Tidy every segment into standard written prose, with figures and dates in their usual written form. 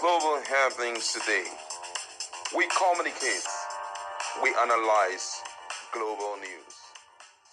global happenings today. We communicate, we analyze global news.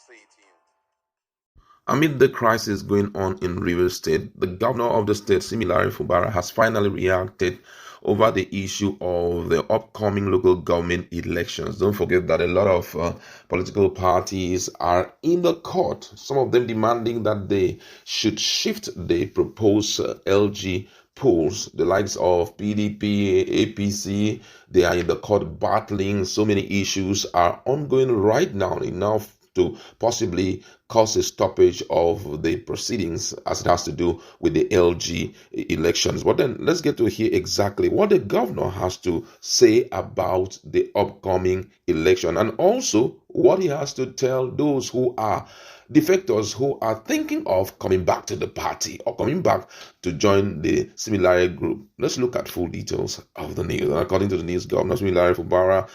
Stay tuned. Amid the crisis going on in Rivers State, the governor of the state, similarly Fubara, has finally reacted over the issue of the upcoming local government elections. Don't forget that a lot of political parties are in the court, some of them demanding that they should shift the proposed LG polls. The likes of PDP, APC, they are in the court battling. So many issues are ongoing right now, enough to possibly cause a stoppage of the proceedings as it has to do with the LG elections. But then let's get to hear exactly what the governor has to say about the upcoming election, and also what he has to tell those who are defectors who are thinking of coming back to the party or coming back to join the similar group. Let's look at full details of the news. And according to the news, Governor Similar Fubara,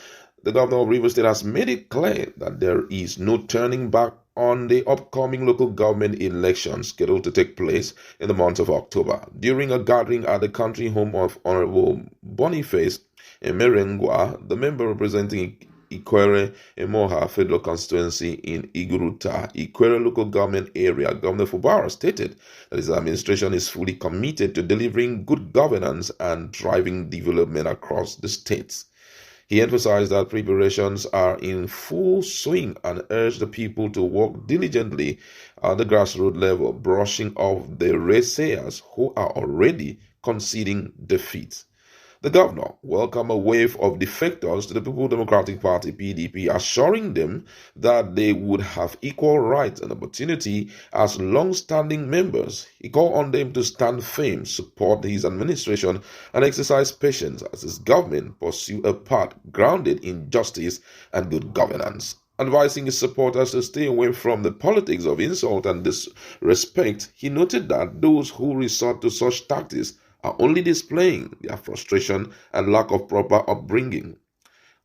the governor of Rivers State, has made it clear that there is no turning back on the upcoming local government elections scheduled to take place in the month of October. During a gathering at the country home of Honorable Boniface Emerengwa, the member representing Ikwere Emoha Federal Constituency in Iguruta, Ikwere local government area, Governor Fubara stated that his administration is fully committed to delivering good governance and driving development across the states. He emphasized that preparations are in full swing and urged the people to work diligently at the grassroots level, brushing off the naysayers who are already conceding defeat. The governor welcomed a wave of defectors to the People's Democratic Party (PDP), assuring them that they would have equal rights and opportunity as long-standing members. He called on them to stand firm, support his administration, and exercise patience as his government pursue a path grounded in justice and good governance. Advising his supporters to stay away from the politics of insult and disrespect, he noted that those who resort to such tactics are only displaying their frustration and lack of proper upbringing.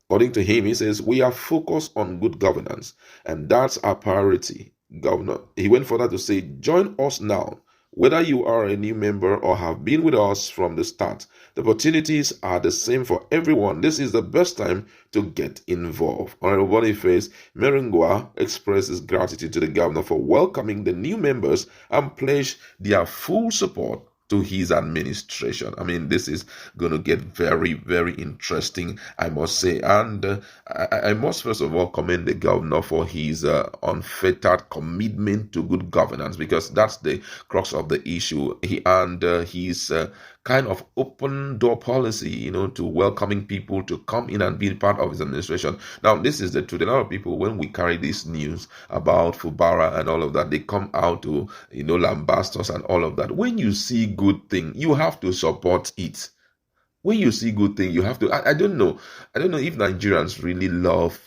According to him, he says, we are focused on good governance, and that's our priority, Governor. He went further to say, join us now. Whether you are a new member or have been with us from the start, the opportunities are the same for everyone. This is the best time to get involved. Honorable Boniface Merengwa expresses gratitude to the governor for welcoming the new members and pledged their full support to his administration. I mean, this is going to get very, very interesting, I must say. And I must first of all commend the governor for his unfettered commitment to good governance, because that's the crux of the issue. His kind of open door policy, to welcoming people to come in and be part of his administration. Now, this is the truth. A lot of people, when we carry this news about Fubara and all of that, they come out to, lambast us and all of that. When you see good thing, you have to support it. When you see good thing, you have to. I don't know if Nigerians really love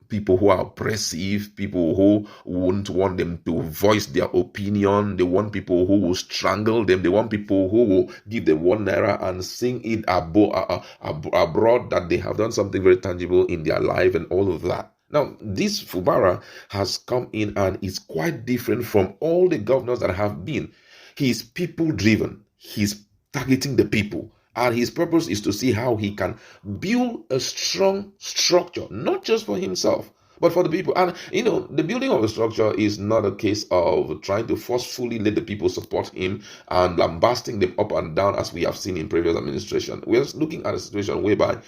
people who are oppressive, people who won't want them to voice their opinion. They want people who will strangle them. They want people who will give them ₦1 and sing it abroad that they have done something very tangible in their life and all of that. Now, this Fubara has come in and is quite different from all the governors that have been. He is people-driven. He's targeting the people. And his purpose is to see how he can build a strong structure, not just for himself, but for the people. And, the building of a structure is not a case of trying to forcefully let the people support him and lambasting them up and down as we have seen in previous administration. We're looking at a situation whereby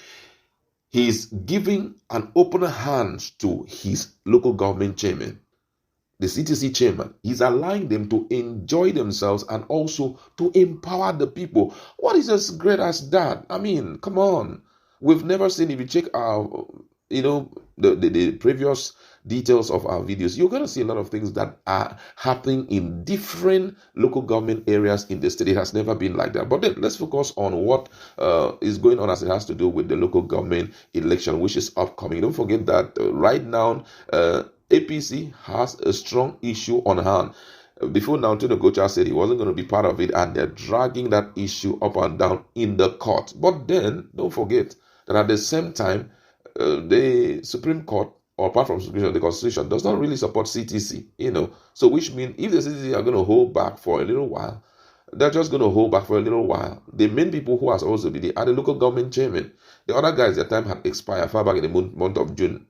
he's giving an open hand to his local government chairman, the CTC chairman. He's allowing them to enjoy themselves and also to empower the people. What is as great as that? I mean, come on. We've never seen, if you check our, the previous details of our videos, you're going to see a lot of things that are happening in different local government areas in the state. It has never been like that. But then let's focus on what is going on as it has to do with the local government election, which is upcoming. Don't forget that right now, APC has a strong issue on hand. Before now, Tino Gocha said he wasn't going to be part of it, and they're dragging that issue up and down in the court. But then, don't forget that at the same time, the Supreme Court, or apart from the Constitution, does not really support CTC, So which means if the CTC are going to hold back for a little while, they're just going to hold back for a little while. The main people who are supposed to be there are the local government chairman. The other guys, their time had expired far back in the month of June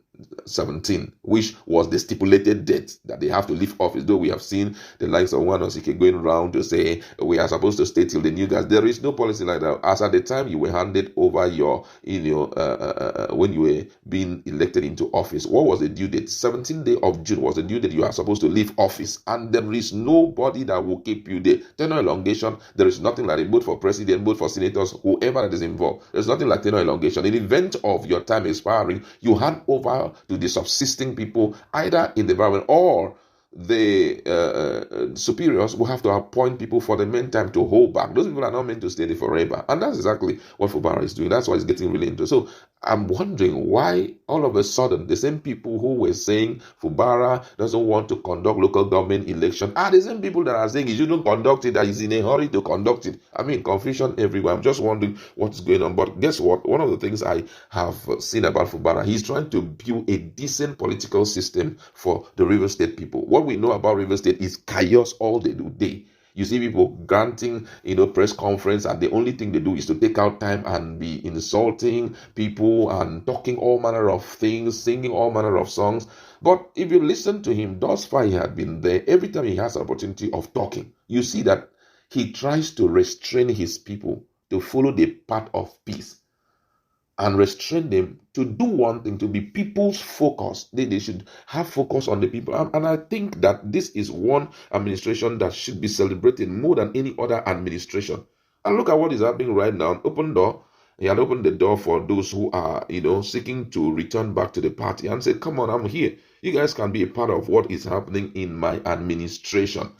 17, which was the stipulated date that they have to leave office. Though we have seen the likes of one Osike going around to say we are supposed to stay till the new guys. There is no policy like that. As at the time you were handed over your, when you were being elected into office, what was the due date? 17th day of June was the due date you are supposed to leave office, and there is nobody that will keep you there. Tenure elongation, there is nothing like it, both for president, both for senators, whoever that is involved. There's nothing like tenure elongation. In the event of your time expiring, you hand over to the subsisting people, either in the environment or the superiors will have to appoint people for the meantime to hold back. Those people are not meant to stay there forever. And that's exactly what Fubara is doing. That's why it's getting really into. So I'm wondering why all of a sudden the same people who were saying Fubara doesn't want to conduct local government election are the same people that are saying he shouldn't conduct it, that he's in a hurry to conduct it. I mean, confusion everywhere. I'm just wondering what's going on. But guess what? One of the things I have seen about Fubara, he's trying to build a decent political system for the River State people. What we know about River State is chaos all the day. You see people granting, press conference, and the only thing they do is to take out time and be insulting people and talking all manner of things, singing all manner of songs. But if you listen to him, thus far he had been there. Every time he has an opportunity of talking, you see that he tries to restrain his people to follow the path of peace and restrain them to do one thing, to be people's focus. They should have focus on the people. And I think that this is one administration that should be celebrated more than any other administration. And look at what is happening right now. Open door. He had opened the door for those who are, seeking to return back to the party and say, come on, I'm here. You guys can be a part of what is happening in my administration.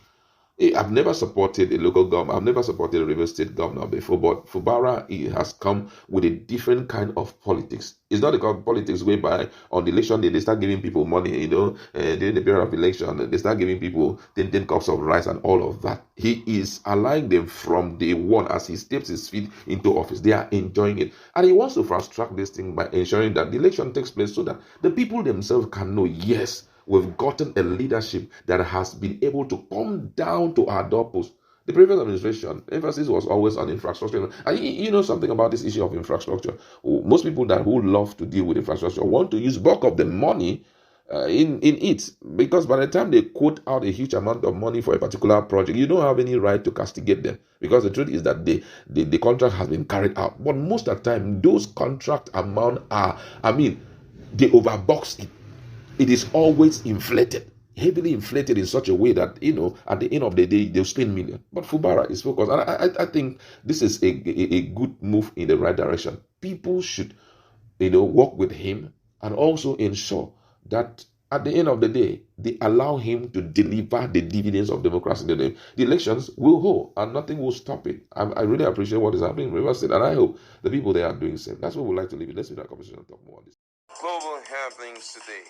I've never supported a local government. I've never supported a River State governor before, but Fubara has come with a different kind of politics. It's not the kind of politics whereby on the election day they start giving people money, during the period of election, they start giving people 10 cups of rice and all of that. He is allowing them from day one as he steps his feet into office. They are enjoying it. And he wants to fast track this thing by ensuring that the election takes place so that the people themselves can know, yes, we've gotten a leadership that has been able to come down to our doorpost. The previous administration, emphasis was always on infrastructure. And you know something about this issue of infrastructure. Most people who love to deal with infrastructure want to use bulk of the money in it, because by the time they quote out a huge amount of money for a particular project, you don't have any right to castigate them, because the truth is that the contract has been carried out. But most of the time, those contract amount they overbox it. It is always inflated, heavily inflated in such a way that, at the end of the day, they'll spend millions. But Fubara is focused. And I think this is a good move in the right direction. People should, work with him and also ensure that at the end of the day, they allow him to deliver the dividends of democracy. The elections will hold and nothing will stop it. I really appreciate what is happening in River State, and I hope the people there are doing the same. That's what we'd like to leave it. Let's do that conversation and talk more on this. Global happenings today.